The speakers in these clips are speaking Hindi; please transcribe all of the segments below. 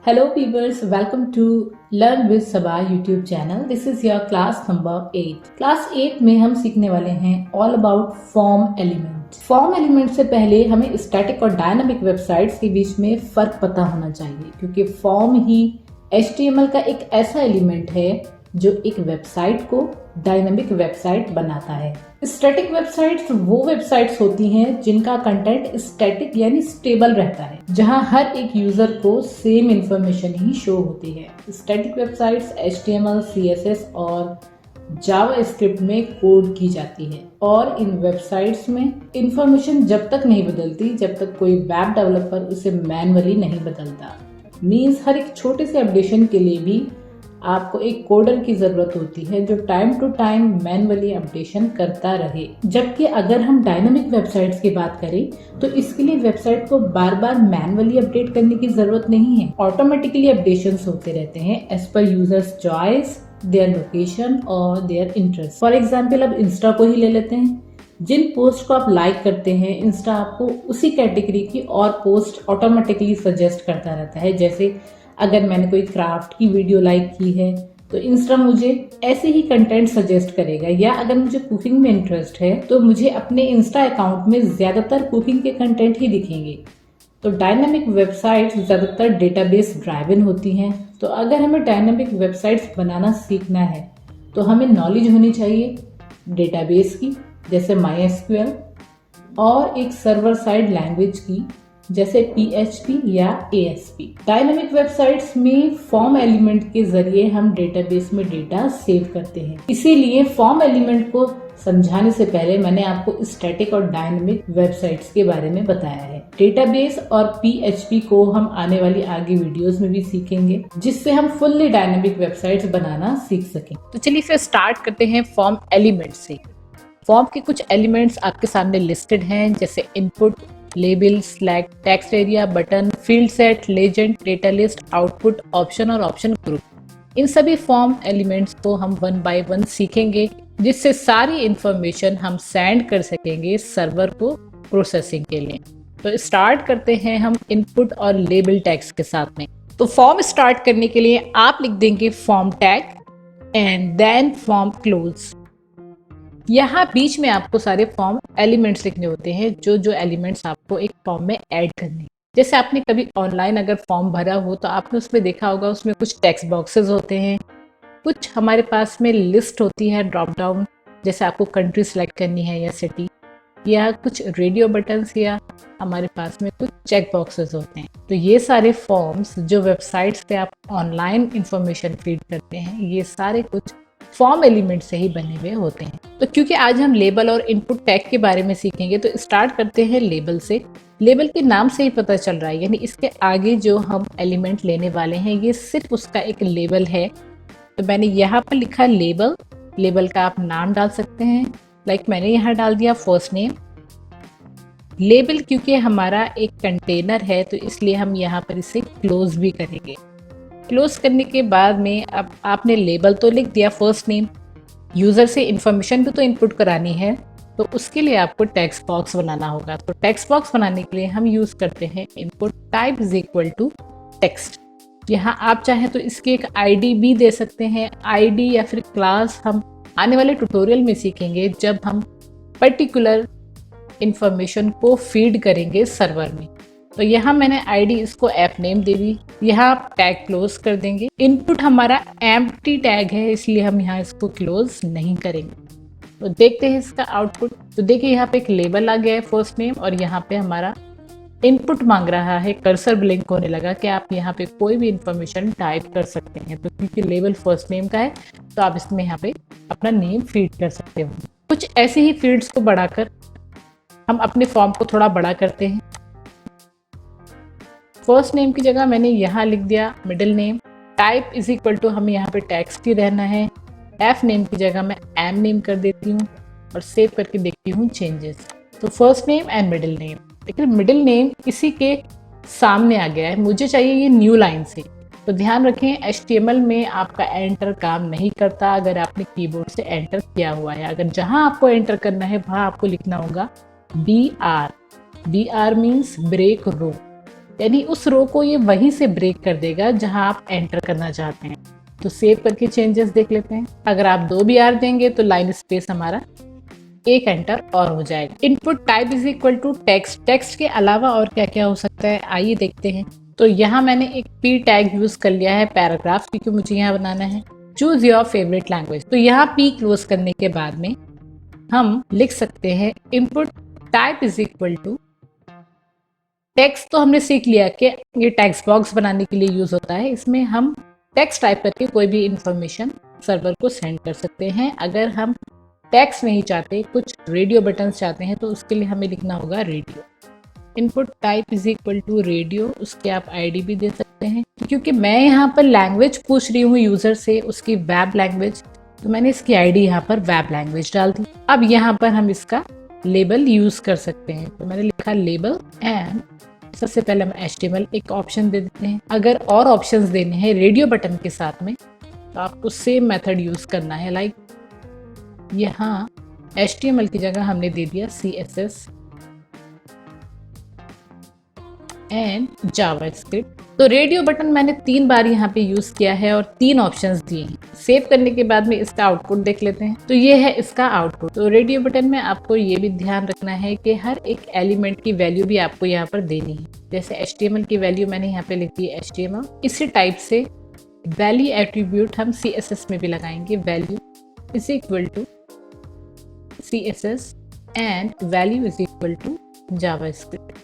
Hello viewers, welcome to Learn with Sabah YouTube channel. This is your class number 8. Class 8 में हम सीखने वाले हैं all about form element. Form element से पहले हमें static और dynamic वेबसाइट्स के बीच में फर्क पता होना चाहिए, क्योंकि form ही HTML का एक ऐसा एलिमेंट है जो एक वेबसाइट को डायनामिक वेबसाइट बनाता है। स्टैटिक वेबसाइट्स वो वेबसाइट्स होती हैं जिनका कंटेंट स्टैटिक यानी स्टेबल रहता है, जहां हर एक यूजर को सेम इंफॉर्मेशन ही शो होती है। स्टैटिक वेबसाइट्स HTML, CSS और जावास्क्रिप्ट में कोड की जाती है और इन वेबसाइट्स में इंफॉर्मेशन जब तक नहीं बदलती जब तक कोई वेब डेवलपर उसे मैनुअली नहीं बदलता। मींस हर एक छोटे से अपडेशन के लिए भी आपको एक कोडर की जरूरत होती है जो time to time manually updation करता रहे। जबकि अगर हम डायनामिक वेबसाइट्स की बात करें तो इसके लिए वेबसाइट को बार बार मैनुअली अपडेट करने की जरूरत नहीं है। ऑटोमेटिकली अपडेशंस होते रहते हैं as per users choice, their location और देयर इंटरेस्ट। फॉर एग्जाम्पल अब इंस्टा को ही ले लेते हैं। जिन पोस्ट को आप लाइक करते हैं, इंस्टा आपको उसी कैटेगरी की और पोस्ट ऑटोमेटिकली सजेस्ट करता रहता है। जैसे अगर मैंने कोई क्राफ्ट की वीडियो लाइक की है तो इंस्टा मुझे ऐसे ही कंटेंट सजेस्ट करेगा, या अगर मुझे कुकिंग में इंटरेस्ट है तो मुझे अपने इंस्टा अकाउंट में ज्यादातर कुकिंग के कंटेंट ही दिखेंगे। तो डायनामिक वेबसाइट्स ज्यादातर डेटाबेस ड्राइवन होती हैं। तो अगर हमें डायनामिक वेबसाइट्स बनाना सीखना है तो हमें नॉलेज होनी चाहिए डेटाबेस की, जैसे MySQL, और एक सर्वर साइड लैंग्वेज की जैसे PHP या ASP। डायनामिक वेबसाइट्स में फॉर्म एलिमेंट के जरिए हम डेटाबेस में डेटा सेव करते हैं। इसीलिए फॉर्म एलिमेंट को समझाने से पहले मैंने आपको स्टैटिक और डायनामिक वेबसाइट्स के बारे में बताया है। डेटाबेस और PHP को हम आने वाली आगे वीडियोस में भी सीखेंगे, जिससे हम फुल्ली डायनामिक वेबसाइट्स बनाना सीख सकें। तो चलिए फिर स्टार्ट करते हैं फॉर्म एलिमेंट से। फॉर्म के कुछ एलिमेंट्स आपके सामने लिस्टेड हैं, जैसे input, label, select, text area, button, field set, legend, data list, output, option और ऑप्शन ग्रुप। इन सभी फॉर्म एलिमेंट्स को हम वन बाय वन सीखेंगे, जिससे सारी इंफॉर्मेशन हम सेंड कर सकेंगे सर्वर को प्रोसेसिंग के लिए। तो स्टार्ट करते हैं हम इनपुट और लेबल टैग्स के साथ में। तो फॉर्म स्टार्ट करने के लिए आप लिख देंगे form tag and then form close. यहाँ बीच में आपको सारे फॉर्म एलिमेंट्स लिखने होते हैं, जो एलिमेंट्स आपको एक फॉर्म में ऐड करने। जैसे आपने कभी ऑनलाइन अगर फॉर्म भरा हो तो आपने उसमें देखा होगा, उसमें कुछ टेक्स्ट बॉक्सेस होते हैं, कुछ हमारे पास में लिस्ट होती है ड्रॉप डाउन, जैसे आपको कंट्री सेलेक्ट करनी है या सिटी, या कुछ रेडियो बटन्स, या हमारे पास में कुछ चेक बॉक्सेस होते हैं। तो ये सारे फॉर्म्स जो वेबसाइट्स पे आप ऑनलाइन इंफॉर्मेशन फीड करते हैं, ये सारे कुछ फॉर्म एलिमेंट से ही बने हुए होते हैं। तो क्योंकि आज हम लेबल और इनपुट टैग के बारे में सीखेंगे तो स्टार्ट करते हैं लेबल से। लेबल के नाम से ही पता चल रहा है, यानी इसके आगे जो हम एलिमेंट लेने वाले हैं ये सिर्फ उसका एक लेबल है। तो मैंने यहाँ पर लिखा लेबल। लेबल का आप नाम डाल सकते हैं, लाइक मैंने यहाँ डाल दिया फर्स्ट नेम। लेबल क्योंकि हमारा एक कंटेनर है तो इसलिए हम यहाँ पर इसे क्लोज भी करेंगे। क्लोज करने के बाद में अब आपने लेबल तो लिख दिया, फर्स्ट नेम, यूज़र से इंफॉर्मेशन भी तो इनपुट करानी है, तो उसके लिए आपको टेक्स्ट बॉक्स बनाना होगा। तो टेक्स्ट बॉक्स बनाने के लिए हम यूज़ करते हैं input type is equal to text. यहाँ आप चाहें तो इसकी एक ID भी दे सकते हैं। ID या फिर क्लास हम आने वाले ट्यूटोरियल में सीखेंगे, जब हम पर्टिकुलर इंफॉर्मेशन को फीड करेंगे सर्वर में। तो यहाँ मैंने ID इसको ऐप नेम दे दी। यहाँ आप टैग क्लोज कर देंगे। इनपुट हमारा एम्प्टी टैग है, इसलिए हम यहाँ इसको क्लोज नहीं करेंगे। तो देखते हैं इसका आउटपुट। तो देखिए यहाँ पे एक लेबल आ गया है फर्स्ट नेम, और यहाँ पे हमारा इनपुट मांग रहा है। कर्सर ब्लिंक होने लगा कि आप यहाँ पे कोई भी इंफॉर्मेशन टाइप कर सकते हैं। तो क्योंकि लेबल फर्स्ट नेम का है तो आप इसमें यहाँ पे अपना नेम फीड कर सकते हो। कुछ ऐसे ही फील्ड्स को बढ़ाकर हम अपने फॉर्म को थोड़ा बड़ा करते हैं। फर्स्ट नेम की जगह मैंने यहाँ लिख दिया middle name. Type is equal to हमें यहाँ पे टेक्स्ट ही रहना है। एफ नेम की जगह मैं एम नेम कर देती हूँ और सेव करके देखती हूँ चेंजेस। तो first name and middle name, लेकिन मिडिल नेम इसी के सामने आ गया है, मुझे चाहिए ये न्यू लाइन से। तो ध्यान रखें HTML में आपका एंटर काम नहीं करता अगर आपने कीबोर्ड से एंटर किया हुआ है। अगर जहाँ आपको एंटर करना है वहाँ आपको लिखना होगा BR। BR मीन्स ब्रेक रो। यानी उस रो को ये वहीं से ब्रेक कर देगा जहां आप एंटर करना चाहते हैं। तो सेव करके चेंजेस देख लेते हैं। अगर आप 2 BR देंगे तो लाइन स्पेस हमारा एक एंटर और हो जाएगा। Input type is equal to text. Text के अलावा और क्या क्या हो सकता है आइए देखते हैं। तो यहाँ मैंने एक पी टैग यूज कर लिया है पैराग्राफ, क्योंकि मुझे यहाँ बनाना है। Choose your favourite language. तो यहाँ पी क्लोज करने के बाद में हम लिख सकते हैं input type is equal to text. तो हमने सीख लिया कि ये टेक्स्ट बॉक्स बनाने के लिए यूज होता है। इसमें हम टेक्स्ट टाइप करके कोई भी इंफॉर्मेशन सर्वर को सेंड कर सकते हैं। अगर हम टेक्स्ट नहीं चाहते, कुछ रेडियो बटन चाहते हैं, तो उसके लिए हमें लिखना होगा radio. Input type is equal to radio. उसके आप आईडी भी दे सकते हैं। क्योंकि मैं यहाँ पर लैंग्वेज पूछ रही हूँ यूजर से, उसकी वेब लैंग्वेज, तो मैंने इसकी आईडी यहाँ पर वेब लैंग्वेज डाल दी। अब यहाँ पर हम इसका लेबल यूज कर सकते हैं। तो मैंने लिखा लेबल एंड सबसे पहले हम HTML एक ऑप्शन दे देते हैं। अगर और ऑप्शंस देने हैं रेडियो बटन के साथ में तो आपको सेम मेथड यूज करना है। लाइक यहाँ HTML की जगह हमने दे दिया CSS एंड जावास्क्रिप्ट। तो रेडियो बटन मैंने 3 बार यहाँ पे यूज किया है और 3 ऑप्शंस दिए हैं। सेव करने के बाद में इसका आउटपुट देख लेते हैं। तो ये है इसका आउटपुट। तो रेडियो बटन में आपको ये भी ध्यान रखना है कि हर एक एलिमेंट की वैल्यू भी आपको यहाँ पर देनी है। जैसे HTML की वैल्यू मैंने यहाँ पे लिख दी HTML। इसी टाइप से वैल्यू एट्रीब्यूट हम CSS में भी लगाएंगे। Value is equal to CSS and value is equal to JavaScript.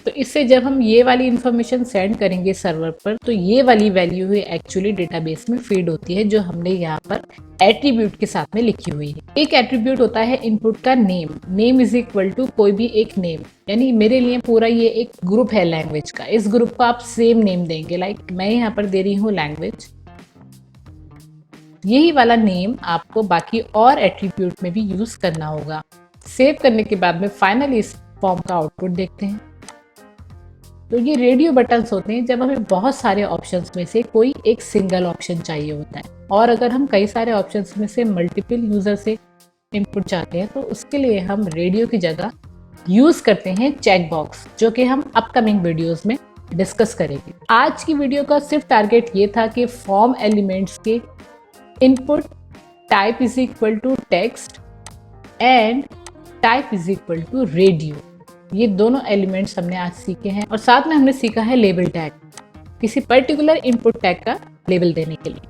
तो इससे जब हम ये वाली इंफॉर्मेशन सेंड करेंगे सर्वर पर, तो ये वाली वैल्यू ही एक्चुअली डेटाबेस में फीड होती है, जो हमने यहाँ पर एट्रीब्यूट के साथ में लिखी हुई है। एक एट्रीब्यूट होता है इनपुट का name. Name is equal to कोई भी एक नेम, यानी मेरे लिए पूरा ये एक ग्रुप है लैंग्वेज का। इस ग्रुप को आप सेम नेम देंगे। लाइक मैं यहाँ पर दे रही हूँ लैंग्वेज। यही वाला नेम आपको बाकी और एट्रीब्यूट में भी यूज करना होगा। सेव करने के बाद में फाइनली इस फॉर्म का आउटपुट देखते हैं। तो ये रेडियो बटन्स होते हैं जब हमें बहुत सारे ऑप्शंस में से कोई एक सिंगल ऑप्शन चाहिए होता है, और अगर हम कई सारे ऑप्शंस में से मल्टीपल यूजर से इनपुट चाहते हैं तो उसके लिए हम रेडियो की जगह यूज करते हैं चेक बॉक्स, जो कि हम अपकमिंग वीडियोस में डिस्कस करेंगे। आज की वीडियो का सिर्फ टारगेट ये था कि फॉर्म एलिमेंट्स के input type is equal to text and type is equal to radio, ये दोनों एलिमेंट्स हमने आज सीखे हैं। और साथ में हमने सीखा है लेबल टैग, किसी पर्टिकुलर इनपुट टैग का लेबल देने के लिए।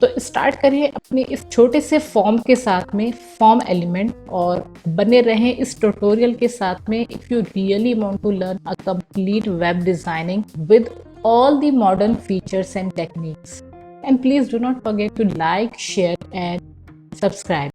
तो स्टार्ट करिए अपने इस छोटे से फॉर्म के साथ में, फॉर्म एलिमेंट, और बने रहें इस ट्यूटोरियल के साथ में। If you really want to learn a complete web designing with all the modern features and techniques, and please do not forget to like, share and subscribe.